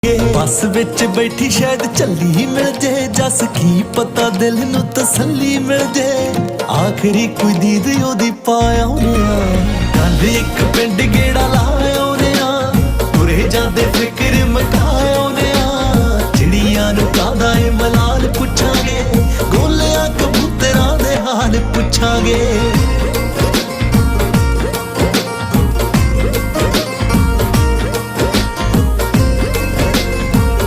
बस विच बैठी शायद झल्ली मिल जे, जस की पता दिल नू तसल्ली मिल जे। आखिरी कोई दीद ओदी पाया कल एक पिंड गेड़ा लाया तुरे जाते फिक्र मकाया चिड़िया नू कादा ए मलाल पुछांगे, गोलियां कबूतरां दे हाल पुछांगे।